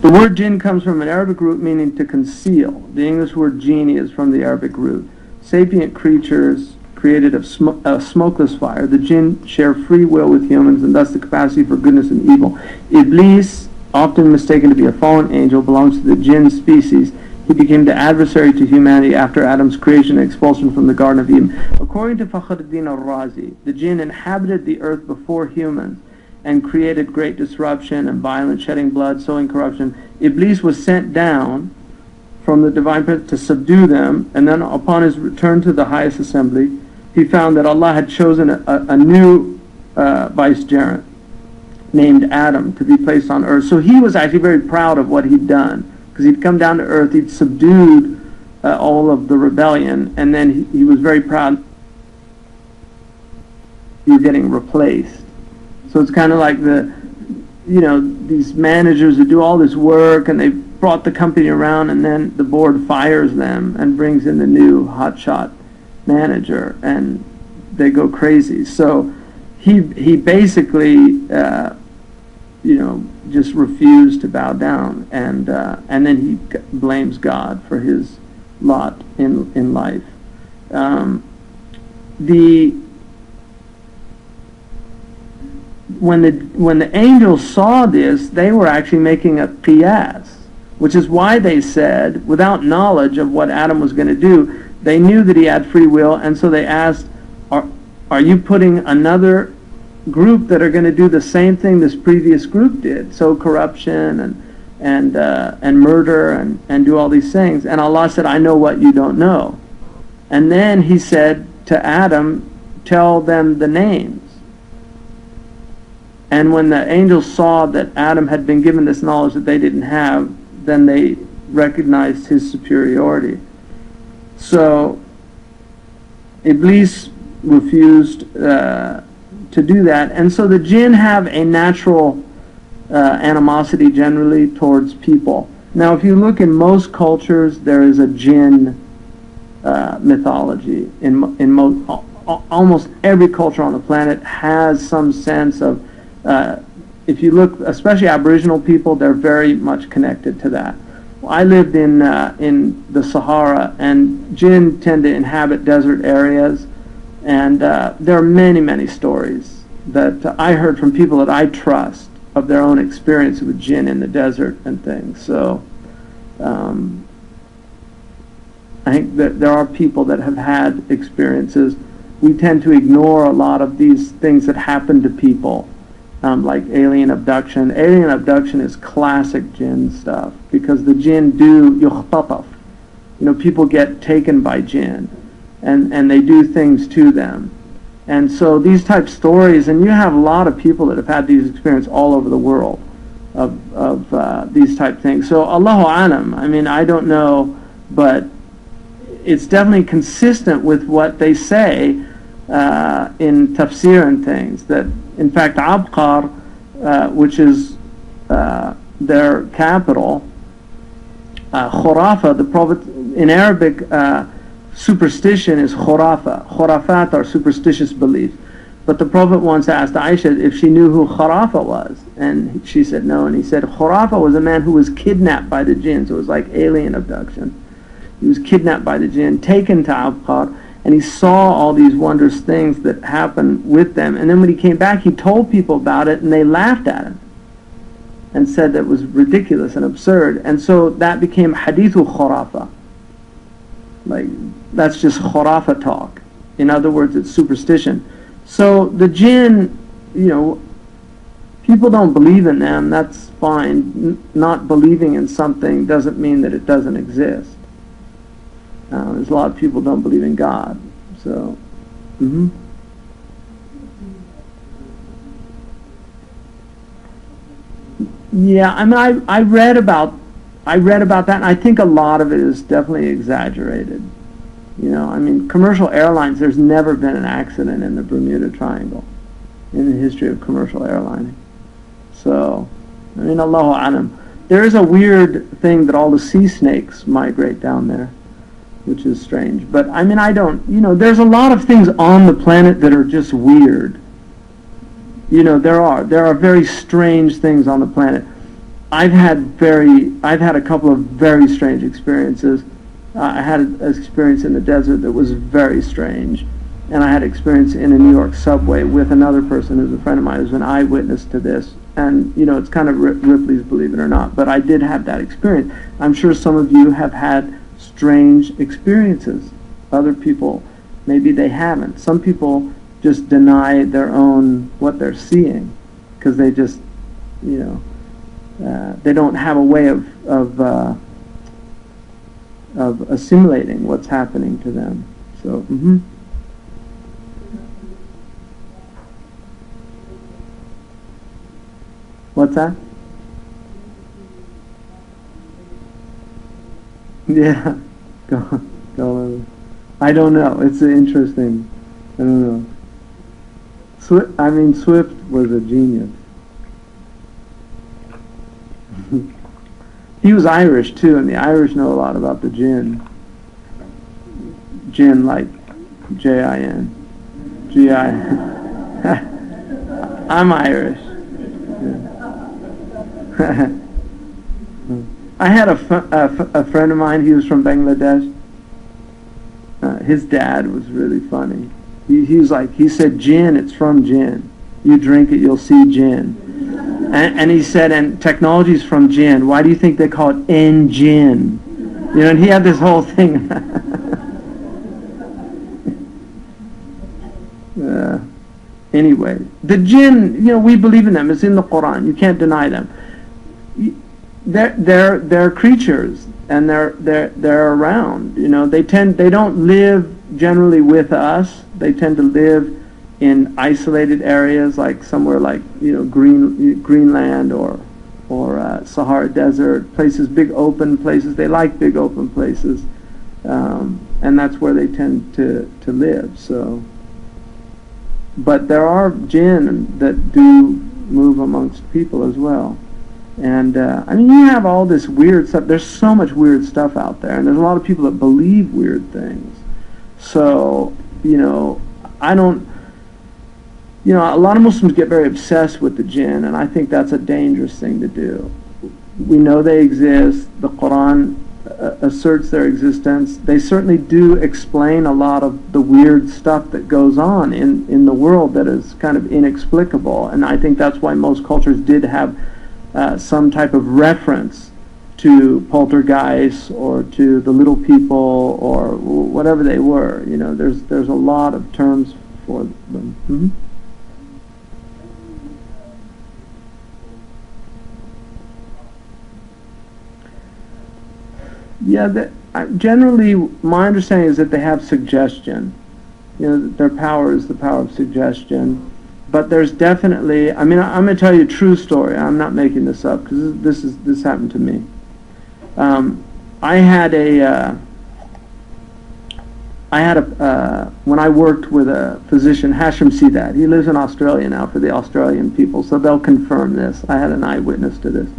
The word jinn comes from an Arabic root meaning to conceal. The English word genie is from the Arabic root. Sapient creatures created of smokeless fire. The jinn share free will with humans and thus the capacity for goodness and evil. Iblis, often mistaken to be a fallen angel, belongs to the jinn species. He became the adversary to humanity after Adam's creation and expulsion from the Garden of Eden. According to Fakhruddin al-Razi, the jinn inhabited the earth before humans and created great disruption and violence, shedding blood, sowing corruption. Iblis was sent down from the divine presence to subdue them, and then upon his return to the highest assembly, he found that Allah had chosen a new vicegerent named Adam to be placed on earth. So he was actually very proud of what he'd done, because he'd come down to earth, he'd subdued all of the rebellion, and then he was very proud he was getting replaced. So it's kind of like these managers who do all this work and they brought the company around, and then the board fires them and brings in the new hotshot manager, and they go crazy. So he basically just refused to bow down, and then he blames God for his lot in life. When the angels saw this, they were actually making a qiyas, which is why they said, without knowledge of what Adam was going to do, they knew that he had free will, and so they asked, are you putting another group that are going to do the same thing this previous group did, sow corruption and murder and do all these things? And Allah said, I know what you don't know. And then he said to Adam, tell them the names. And when the angels saw that Adam had been given this knowledge that they didn't have, then they recognized his superiority. So Iblis refused to do that. And so the jinn have a natural animosity generally towards people. Now if you look in most cultures, there is a jinn mythology. Almost every culture on the planet has some sense of, if you look, especially Aboriginal people, they're very much connected to that. I lived in the Sahara, and jinn tend to inhabit desert areas, and there are many, many stories that I heard from people that I trust of their own experience with jinn in the desert and things. So I think that there are people that have had experiences. We tend to ignore a lot of these things that happen to people. Like alien abduction. Alien abduction is classic jinn stuff, because the jinn do yukhtataf. People get taken by jinn, and they do things to them. And so these type stories, and you have a lot of people that have had these experiences all over the world of these type things. So Allahu Alam, I don't know, but it's definitely consistent with what they say in tafsir and things, that in fact Abqar, which is their capital, Kharafa, the Prophet, in Arabic, superstition is Kharafa. Khurafat are superstitious beliefs. But the Prophet once asked Aisha if she knew who Kharafa was, and she said no, and he said Kharafa was a man who was kidnapped by the jinn, so it was like alien abduction. He was kidnapped by the jinn, taken to Abqar, and he saw all these wondrous things that happened with them. And then when he came back, he told people about it, and they laughed at him and said that it was ridiculous and absurd. And so that became Hadithu Kharafa. Like, that's just Kharafa talk. In other words, it's superstition. So the jinn, people don't believe in them, that's fine. Not believing in something doesn't mean that it doesn't exist. There's a lot of people don't believe in God. So, yeah, I read about that, and I think a lot of it is definitely exaggerated. Commercial airlines, there's never been an accident in the Bermuda Triangle in the history of commercial airlining. So, Allahu Alam. There is a weird thing that all the sea snakes migrate down there, which is strange. But I don't, there's a lot of things on the planet that are just weird. There are very strange things on the planet. I've had a couple of very strange experiences. I had an experience in the desert that was very strange, and I had experience in a New York subway with another person who's a friend of mine who's an eyewitness to this. And, you know, it's kind of Ripley's Believe It or Not, but I did have that experience. I'm sure some of you have had strange experiences. Other people, maybe they haven't. Some people just deny their own, what they're seeing, because they just, you know, they don't have a way of assimilating what's happening to them. So, What's that? Yeah, go. I don't know. It's interesting. I don't know. Swift was a genius. He was Irish too, and the Irish know a lot about the jinn. Jinn, like J-I-N. G-I. I'm Irish. I had a friend of mine. He was from Bangladesh. His dad was really funny. He said, "Gin, it's from gin. You drink it, you'll see gin." And he said, "And technology's from gin. Why do you think they call it engine?" You know, and he had this whole thing. Anyway, the jinn, you know, we believe in them. It's in the Qur'an. You can't deny them. They're creatures, and they're around. You know, they don't live generally with us. They tend to live in isolated areas, like somewhere like, you know, Greenland or Sahara Desert, places, big open places. They like big open places, and that's where they tend to live. So, but there are jinn that do move amongst people as well. And I mean, you have all this weird stuff. There's so much weird stuff out there, and there's a lot of people that believe weird things. So, you know, a lot of Muslims get very obsessed with the jinn, and I think that's a dangerous thing to do. We know they exist. The Quran asserts their existence. They certainly do explain a lot of the weird stuff that goes on in the world that is kind of inexplicable, and I think that's why most cultures did have some type of reference to poltergeists or to the little people or whatever they were. You know, there's a lot of terms for them. Yeah, generally my understanding is that they have suggestion. You know, their power is the power of suggestion. But there's definitely, I mean, I'm going to tell you a true story. I'm not making this up, because this happened to me. I had when I worked with a physician, Hashim Sidat. He lives in Australia now for the Australian people, so they'll confirm this. I had an eyewitness to this.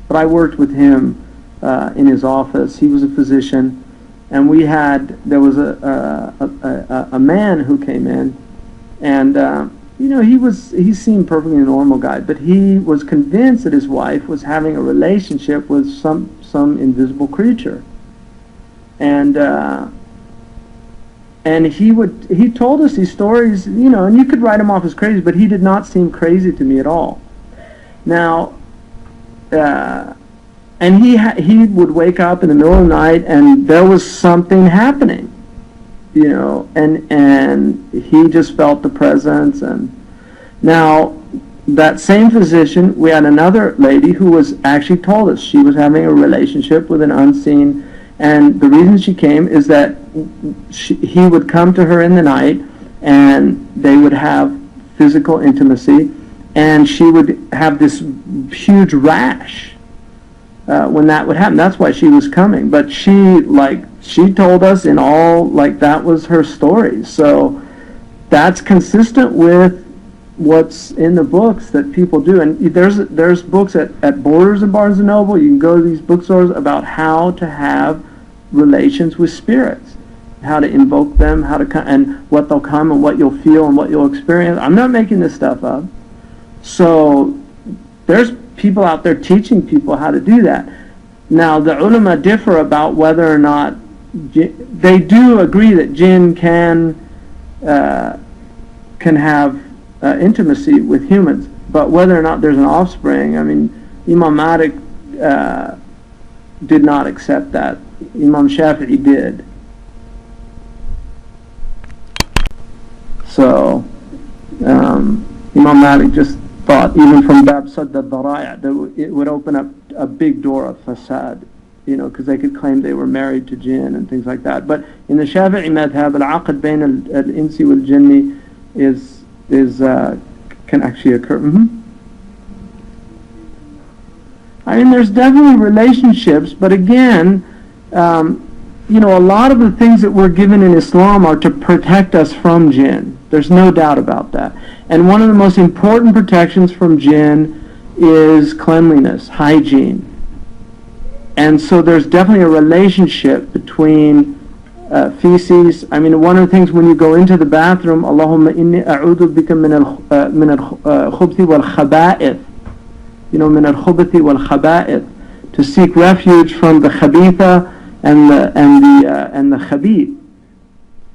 But I worked with him in his office. He was a physician, and there was a man who came in, and you know, he seemed perfectly normal guy, but he was convinced that his wife was having a relationship with some invisible creature, and he told us these stories, you know, and you could write him off as crazy, but he did not seem crazy to me at all. Now, and he would wake up in the middle of the night, and there was something happening. You know, and he just felt the presence. And now, that same physician, we had another lady who was actually told us she was having a relationship with an unseen, and the reason she came is that he would come to her in the night, and they would have physical intimacy, and she would have this huge rash when that would happen. That's why she was coming. But she told us in all, like, that was her story. So that's consistent with what's in the books that people do. And there's books at Borders and Barnes & Noble. You can go to these bookstores about how to have relations with spirits, how to invoke them, how to come, and what they'll come, and what you'll feel, and what you'll experience. I'm not making this stuff up. So there's people out there teaching people how to do that. Now, the ulama differ about whether or not, they do agree that jinn can have intimacy with humans, but whether or not there's an offspring, I mean, Imam Malik did not accept that. Imam Shafi'i did. So, Imam Malik just thought, even from Bab Sadd al-Dhara'i', that it would open up a big door of fasad, you know, because they could claim they were married to jinn and things like that. But in the Shafi'i madhab, al-aqd bayn al-insi wal-jinni can actually occur. I mean, there's definitely relationships, but again, you know, a lot of the things that we're given in Islam are to protect us from jinn. There's no doubt about that. And one of the most important protections from jinn is cleanliness, hygiene. And so there's definitely a relationship between feces. I mean, one of the things when you go into the bathroom, Allahumma inni a'udhu bika min al-khubthi wal-khaba'ith. You know, min al-khubthi wal-khaba'ith. To seek refuge from the khabitha and the khabith,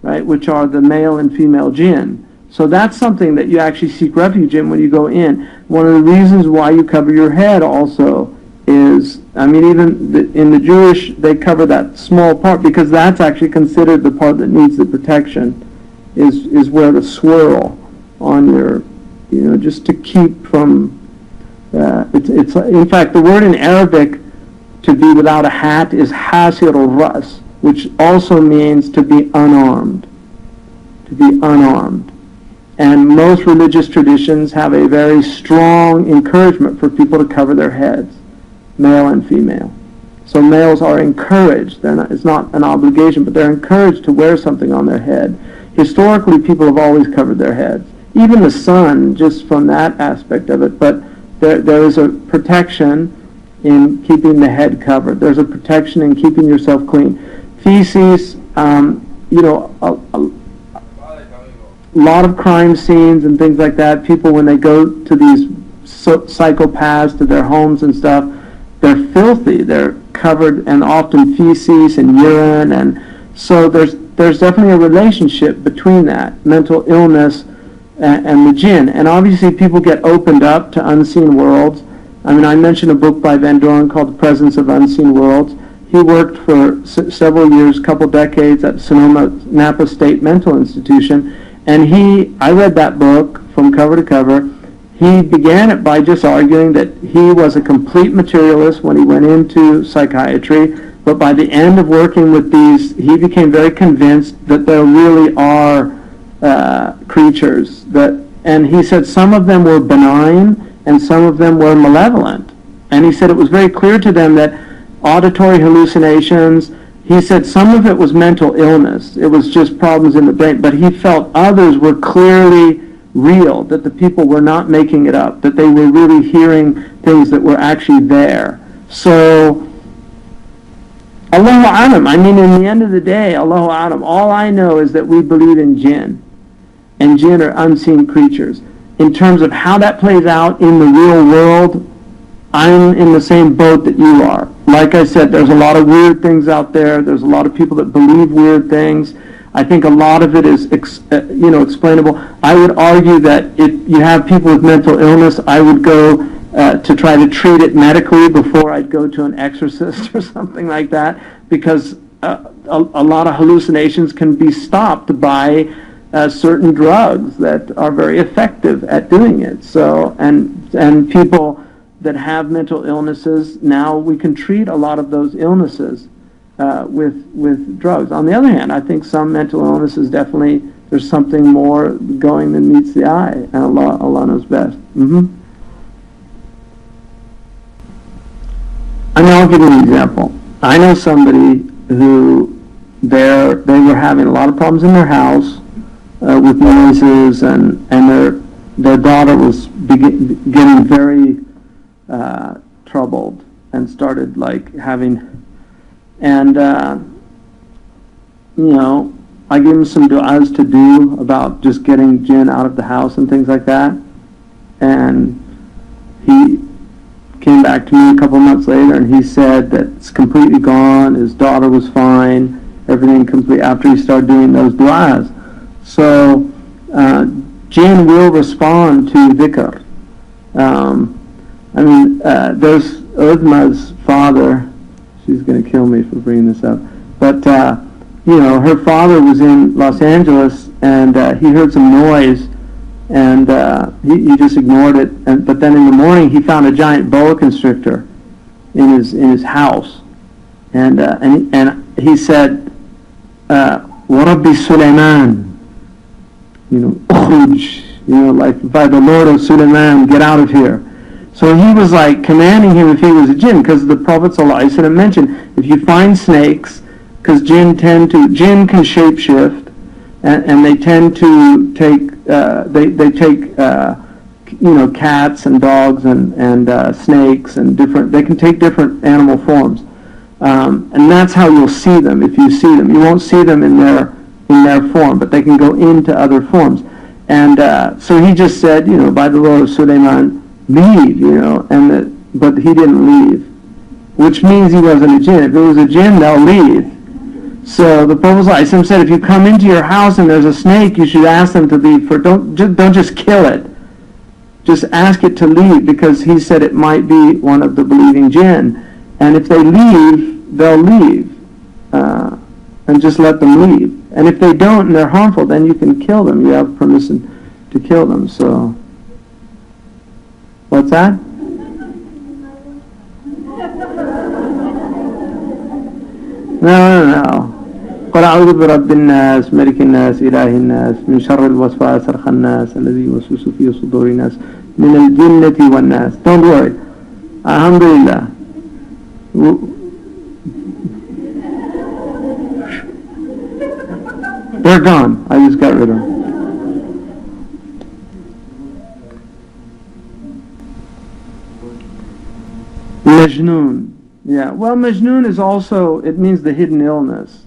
right, which are the male and female jinn. So that's something that you actually seek refuge in when you go in. One of the reasons why you cover your head also is, I mean, even in the Jewish, they cover that small part because that's actually considered the part that needs the protection, is where the swirl on your, you know, just to keep from, it's in fact, the word in Arabic to be without a hat is hasir al-ras, which also means to be unarmed. To be unarmed. And most religious traditions have a very strong encouragement for people to cover their heads, male and female. So males are encouraged. It's not an obligation, but they're encouraged to wear something on their head. Historically, people have always covered their heads. Even the sun, just from that aspect of it. But there is a protection in keeping the head covered. There's a protection in keeping yourself clean. Feces, you know, a lot of crime scenes and things like that, people when they go to these psychopaths to their homes and stuff, they're filthy, they're covered, and often feces and urine, and so there's definitely a relationship between that, mental illness and the jinn. And obviously people get opened up to unseen worlds. I mean, I mentioned a book by Van Doren called The Presence of Unseen Worlds. He worked for several years, couple decades at Sonoma Napa State Mental Institution, and I read that book from cover to cover. He began it by just arguing that he was a complete materialist when he went into psychiatry, but by the end of working with these, he became very convinced that there really are creatures, and he said some of them were benign and some of them were malevolent. And he said it was very clear to them that auditory hallucinations, he said some of it was mental illness. It was just problems in the brain, but he felt others were clearly real, that the people were not making it up, that they were really hearing things that were actually there. So, Allahu Alam, I mean, in the end of the day, Allahu Alam, all I know is that we believe in jinn, and jinn are unseen creatures. In terms of how that plays out in the real world, I'm in the same boat that you are. Like I said, there's a lot of weird things out there. There's a lot of people that believe weird things. I think a lot of it is, explainable. I would argue that if you have people with mental illness, I would go to try to treat it medically before I'd go to an exorcist or something like that, because a lot of hallucinations can be stopped by certain drugs that are very effective at doing it. So, and people that have mental illnesses, now we can treat a lot of those illnesses with drugs. On the other hand, I think some mental illnesses definitely, there's something more going than meets the eye, and Allah knows best. I mean, I'll give you an example. I know somebody who they were having a lot of problems in their house with noises, and their daughter was getting very troubled and started having, and I gave him some du'as to do about just getting jinn out of the house and things like that, and he came back to me a couple months later, and he said that it's completely gone. His daughter was fine, everything complete after he started doing those du'as. So jinn will respond to dhikr. There's Udma's father. She's going to kill me for bringing this up. But, her father was in Los Angeles, and he heard some noise, and he just ignored it. But then in the morning, he found a giant boa constrictor in his house. And he said, وَرَبِّ سُلَيْمَانَ, ukhruj, like by the Lord of Sulaiman, get out of here. So he was like commanding him if he was a jinn, because the Prophet ﷺ mentioned, if you find snakes, because jinn can shapeshift, and they tend to take, they take cats and dogs and snakes and they can take different animal forms. And that's how you'll see them if you see them. You won't see them in their form, but they can go into other forms. And so he just said, by the Lord of Sulaiman, leave, but he didn't leave, which means he wasn't a jinn. If it was a jinn, they'll leave. So the Prophet ﷺ said, if you come into your house and there's a snake, you should ask them to leave. Don't just kill it. Just ask it to leave, because he said it might be one of the believing jinn. And if they leave, they'll leave. And just let them leave. And if they don't and they're harmful, then you can kill them. You have permission to kill them. So, what's that? No. قل أعوذ برب الناس ملك الناس إله الناس من شر الوسواس الخناس الذي يوسوس في صدور الناس من الجنة والناس. Don't worry. Alhamdulillah. They're gone. I just got rid of them. Majnoon. Yeah, well, Majnoon is also, it means the hidden illness,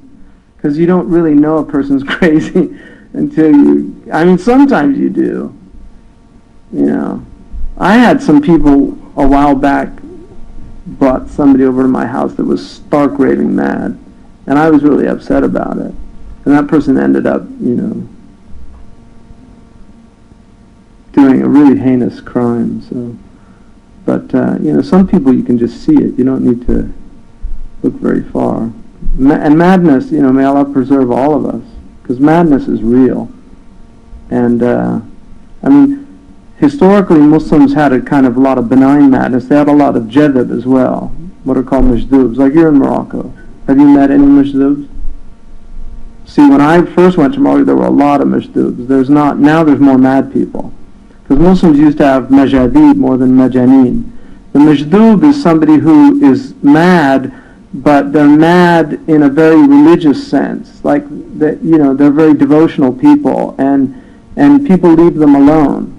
because you don't really know a person's crazy until sometimes you do. I had some people a while back brought somebody over to my house that was stark raving mad, and I was really upset about it. And that person ended up, doing a really heinous crime, so... But, some people you can just see it. You don't need to look very far. And madness, may Allah preserve all of us, because madness is real. And, historically Muslims had a lot of benign madness. They had a lot of jadab as well, what are called majdoubs. Like you're in Morocco. Have you met any majdoubs? See, when I first went to Morocco, there were a lot of majdoubs. Now there's more mad people. Because Muslims used to have majadib more than majaneen. The majdub is somebody who is mad, but they're mad in a very religious sense. Like, they're very devotional people, and people leave them alone,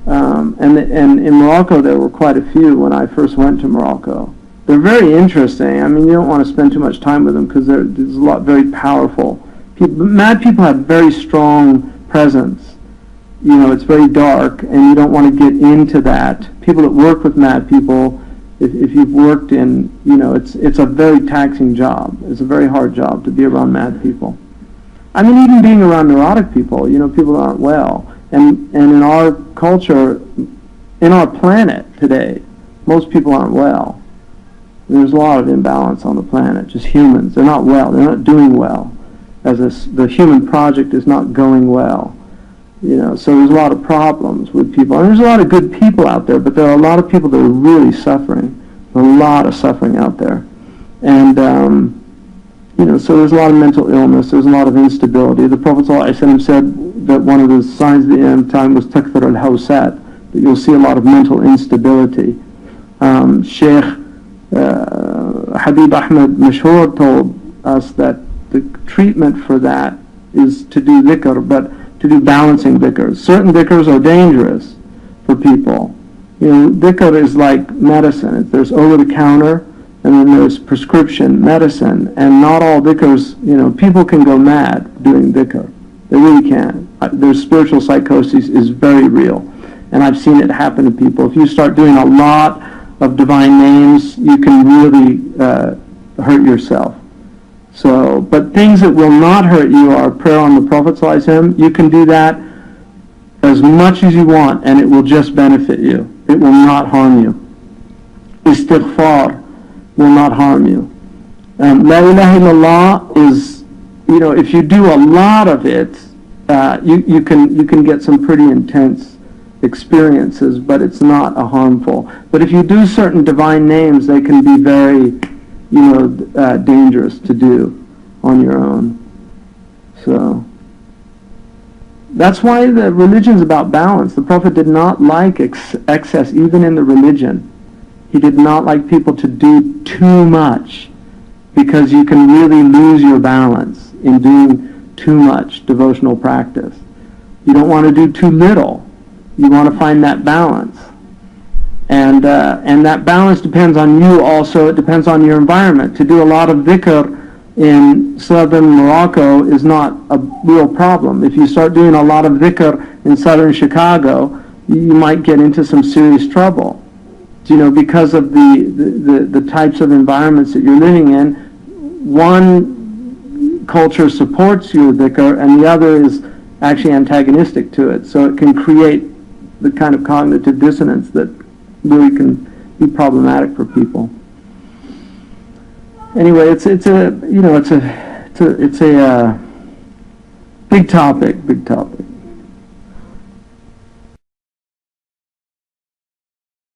And in Morocco there were quite a few when I first went to Morocco. They're very interesting. You don't want to spend too much time with them, because there's a lot very powerful people. Mad people have very strong presence. It's very dark, and you don't want to get into that. People that work with mad people, if you've worked in, it's a very taxing job. It's a very hard job to be around mad people. Even being around neurotic people, people that aren't well. And in our culture, in our planet today, most people aren't well. There's a lot of imbalance on the planet, just humans. They're not well. They're not doing well. The human project is not going well. So there's a lot of problems with people. And there's a lot of good people out there, but there are a lot of people that are really suffering. There's a lot of suffering out there. And, so there's a lot of mental illness. There's a lot of instability. The Prophet ﷺ said that one of the signs of the end time was takthar al-hawsat, that you'll see a lot of mental instability. Sheikh Habib Ahmed Mashhoor told us that the treatment for that is to do dhikr, but to do balancing dhikrs. Certain dhikrs are dangerous for people. Dhikr is like medicine. There's over-the-counter, and then there's prescription medicine. And not all dhikrs, people can go mad doing dhikr. They really can. Their spiritual psychosis is very real. And I've seen it happen to people. If you start doing a lot of divine names, you can really hurt yourself. So, but things that will not hurt you are prayer on the Prophet ﷺ. You can do that as much as you want, and it will just benefit you. It will not harm you. Istighfar will not harm you. La ilaha illallah is, if you do a lot of it, you can get some pretty intense experiences, but it's not a harmful. But if you do certain divine names, they can be very, dangerous to do on your own. So that's why the religion's about balance. The Prophet did not like excess, even in the religion. He did not like people to do too much, because you can really lose your balance in doing too much devotional practice. You don't want to do too little. You want to find that balance. And that balance depends on you also. It depends on your environment. To do a lot of dhikr in southern Morocco is not a real problem. If you start doing a lot of dhikr in southern Chicago, you might get into some serious trouble. Because of the types of environments that you're living in. One culture supports your dhikr and the other is actually antagonistic to it. So it can create the kind of cognitive dissonance that really can be problematic for people. Anyway, it's a big topic.